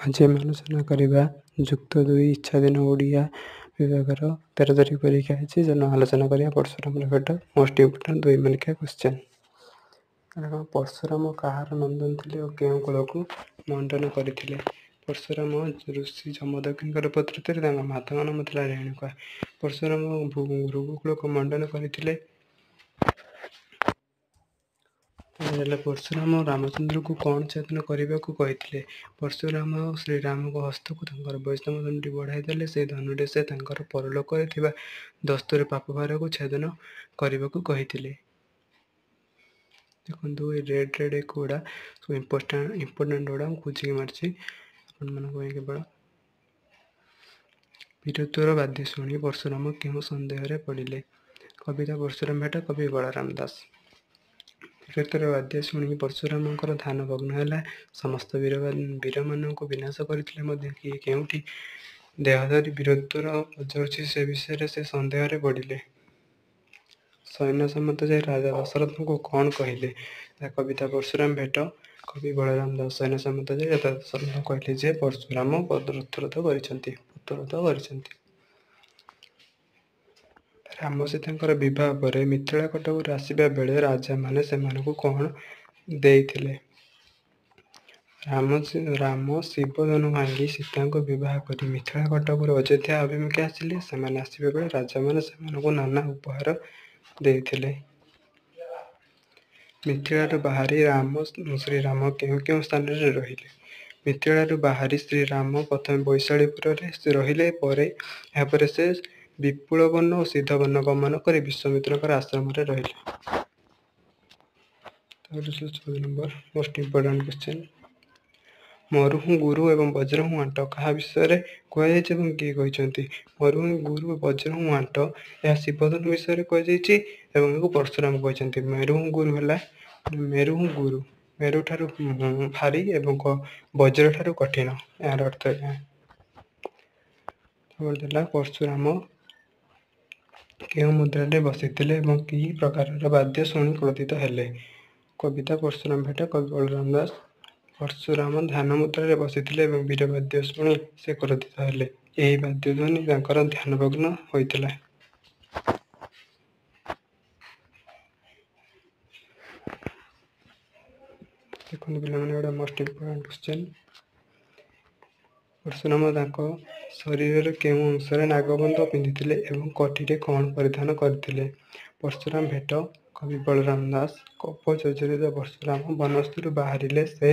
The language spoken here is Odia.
ଆଜି ଆମେ ଆଲୋଚନା କରିବା ଯୁକ୍ତ 2 ଇଚ୍ଛାଧୀନ ଓଡ଼ିଆ ବିଭାଗର 13 ତାରିଖ ପରୀକ୍ଷା ହେଇଛି। ଯେନ ଆଲୋଚନା କରିବା ପରଶୁରାମର ଭେଟ ମୋଷ୍ଟ ଇମ୍ପୋର୍ଟାଣ୍ଟ 2 ମାର୍କିଆ କ୍ୱେଶ୍ଚନ୍। କାରଣ ପରଶୁରାମ କାହାର ନନ୍ଦନ ଥିଲେ ଓ କେଉଁ କୁଳକୁ ମଣ୍ଡନ କରିଥିଲେ? ପରଶୁରାମ ଋଷି ଯମଦଗ୍ନିଙ୍କର ପୁତ୍ର ଥିଲେ। ତାଙ୍କ ମାତାଙ୍କ ନାମ ଥିଲା ରେଣୁକା। ପରଶୁରାମ ଭୃଗୁକୁଳକୁ ମଣ୍ଡନ କରିଥିଲେ। ପରଶୁରାମ ରାମଚନ୍ଦ୍ରଙ୍କୁ କ'ଣ ଛେଦନ କରିବାକୁ କହିଥିଲେ? ପରଶୁରାମ ଶ୍ରୀରାମଙ୍କ ହସ୍ତକୁ ତାଙ୍କର ବୈଷ୍ଣବ ଧନୁଟି ବଢ଼ାଇ ଦେଲେ। ସେହି ଧନୁରେ ସେ ତାଙ୍କର ପରଲୋକରେ ଥିବା ଦସ୍ତୁର ପାପଭାରକୁ ଛେଦନ କରିବାକୁ କହିଥିଲେ। ଦେଖନ୍ତୁ ଏ ରେଡ୍ ଗୁଡ଼ା ସବୁ ଇମ୍ପୋର୍ଟାଣ୍ଟ ଗୁଡ଼ା ମୁଁ ଖୋଜିକି ମାରିଛି ଆପଣମାନଙ୍କ ପାଇଁ କେବଳ। ବୀରତ୍ୱର ବାଦ୍ୟ ଶୁଣି ପରଶୁରାମ କେଉଁ ସନ୍ଦେହରେ ପଡ଼ିଲେ? କବିତା ପରଶୁରାମ ଭେଟ କବି ବଳରାମ ଦାସ। ବୀରତ୍ୱର ବାଦ୍ୟ ଶୁଣି ପରଶୁରାମଙ୍କର ଧ୍ୟାନ ଭଗ୍ନ ହେଲା। ସମସ୍ତ ବୀରମାନଙ୍କୁ ବିନାଶ କରିଥିଲେ ମଧ୍ୟ କିଏ କେଉଁଠି ଦେହ ଧରି ବୀରତ୍ୱର ବଜାଉଛି ସେ ବିଷୟରେ ସେ ସନ୍ଦେହରେ ପଡ଼ିଲେ। ସୈନ୍ୟ ସମେତ ଯାଇ ରାଜା ଦଶରଥଙ୍କୁ କ'ଣ କହିଲେ? କବିତା ପରଶୁରାମ ଭେଟ କବି ବଳରାମ ଦାସ। ସୈନ୍ୟ ସମେତ ଯାଇ ରାଜା ଦଶରଥଙ୍କୁ କହିଲେ ଯେ ପରଶୁରାମ ରଥରୋଧ କରିଛନ୍ତି। ରାମ ସୀତାଙ୍କର ବିବାହ ପରେ ମିଥିଳା କଟକରୁ ଆସିବା ବେଳେ ରାଜାମାନେ ସେମାନଙ୍କୁ କ'ଣ ଦେଇଥିଲେ? ରାମ ଶିବଧନୁ ଭାଙ୍ଗି ସୀତାଙ୍କୁ ବିବାହ କରି ମିଥିଳା କଟକରୁ ଅଯୋଧ୍ୟା ଅଭିମୁଖେ ଆସିଲେ। ସେମାନେ ଆସିବା ବେଳେ ରାଜାମାନେ ସେମାନଙ୍କୁ ନାନା ଉପହାର ଦେଇଥିଲେ। ମିଥିଳାରୁ ବାହାରି ଶ୍ରୀରାମ କେଉଁ କେଉଁ ସ୍ଥାନରେ ରହିଲେ? ମିଥିଳାରୁ ବାହାରି ଶ୍ରୀରାମ ପ୍ରଥମେ ବୈଶାଳୀପୁରରେ ରହିଲେ। ଏହାପରେ ସେ ବିପୁଳବନ ଓ ସିଦ୍ଧବନ ଗମନ କରି ବିଶ୍ୱାମିତ୍ରଙ୍କର ଆଶ୍ରମରେ ରହିଲେ। 14 ନମ୍ବର ମୋଷ୍ଟ ଇମ୍ପୋର୍ଟାଣ୍ଟ କ୍ୱେଶ୍ଚନ୍। ମରୁହୁଁ ଗୁରୁ ଏବଂ ବଜ୍ରହୁଁ ଆଣ୍ଟ କାହା ବିଷୟରେ କୁହାଯାଇଛି ଏବଂ କିଏ କହିଛନ୍ତି? ମରୁହୁଁ ଗୁରୁ ବଜ୍ରହୁଁ ଆଣ୍ଟ ଏହା ଶିବଧନୁ ବିଷୟରେ କୁହାଯାଇଛି ଏବଂ ଏହାକୁ ପରଶୁରାମ କହିଛନ୍ତି। ମେରୁହୁଁ ଗୁରୁ ମେରୁଠାରୁ ଭାରୀ ଏବଂ ବଜ୍ରଠାରୁ କଠିନ। ଏହାର ଅର୍ଥ ଏହା। ପରଶୁରାମ କେଉଁ ମୁଦ୍ରାରେ ବସିଥିଲେ ଏବଂ କି ପ୍ରକାରର ବାଦ୍ୟ ଶୁଣି କ୍ରୋଧିତ ହେଲେ? କବିତା ପରଶୁରାମ ଭେଟ କବି ବଳରାମ ଦାସ। ପରଶୁରାମ ଧ୍ୟାନ ମୁଦ୍ରାରେ ବସିଥିଲେ ଏବଂ ବୀର ବାଦ୍ୟ ଶୁଣି ସେ କ୍ରୋଧିତ ହେଲେ। ଏହି ବାଦ୍ୟ ଧ୍ୱନି ତାଙ୍କର ଧ୍ୟାନଭଗ୍ନ ହୋଇଥିଲା। ଦେଖନ୍ତୁ ପିଲାମାନେ ଗୋଟେ ମୋଷ୍ଟ ଇମ୍ପୋର୍ଟାଣ୍ଟ କ୍ୱେଶ୍ଚନ୍। ପରଶୁରାମ ତାଙ୍କ ଶରୀରର କେଉଁ ଅଂଶରେ ନାଗବନ୍ଧ ପିନ୍ଧିଥିଲେ ଏବଂ କଟିରେ କ'ଣ ପରିଧାନ କରିଥିଲେ? ପରଶୁରାମ ଭେଟ କବି ବଳରାମ ଦାସ। କୋପ ଜର୍ଜରିତ ପରଶୁରାମ ବନସ୍ତରୁ ବାହାରିଲେ। ସେ